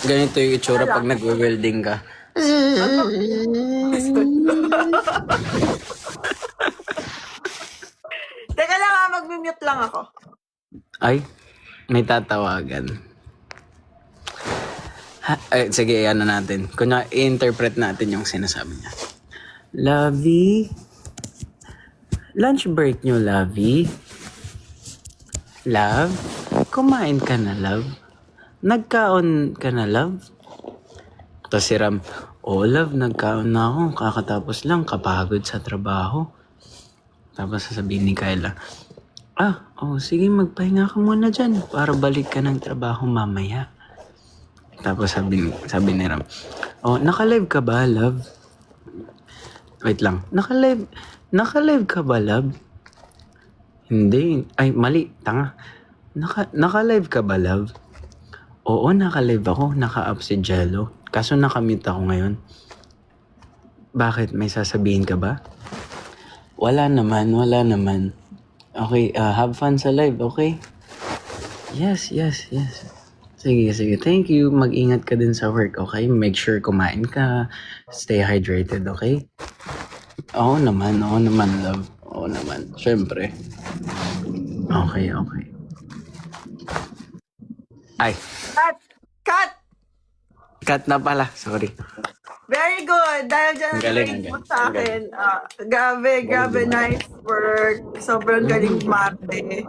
Ganito yung itsura pag nag-welding ka. Teka lang mag-mute lang ako. Ay, may tatawagan. Sige, ano natin. Kunya, i-interpret natin yung sinasabi niya. Lovey? Lunch break nyo, Lovey? Love? Kumain ka na, love? Nagkaon ka na, love? Tapos si Ram, oh, love, nagkaon na ako. Kakatapos lang, kapagod sa trabaho. Tapos sasabihin ni Kyla, sige, magpahinga ka muna dyan para balik ka ng trabaho mamaya. Tapos sabi ni Ram, oh, naka-live ka ba, love? Wait lang, naka-live ka ba, love? Hindi. Ay, mali. Tanga. Naka-live ka ba, love? Oo, naka-live ako. Naka-up si Jello. Kaso nakamute ako ngayon. Bakit? May sasabihin ka ba? Wala naman. Okay, have fun sa live, okay? Yes. Sige. Thank you. Mag-ingat ka din sa work, okay? Make sure kumain ka. Stay hydrated, okay? Oo naman, love. Oo naman. Siyempre. Okay. Ay, Cut! cut na pala. Sorry. Very good. Dahil dyan, Ang galing, grade mo ang sa akin. Grabe, nice work. Sobrang galing mate.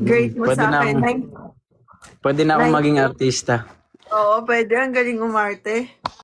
Grade mo Pwede sa na akin. akong, pwede na akong maging artista. Oo, pwede. Ang galing umarte.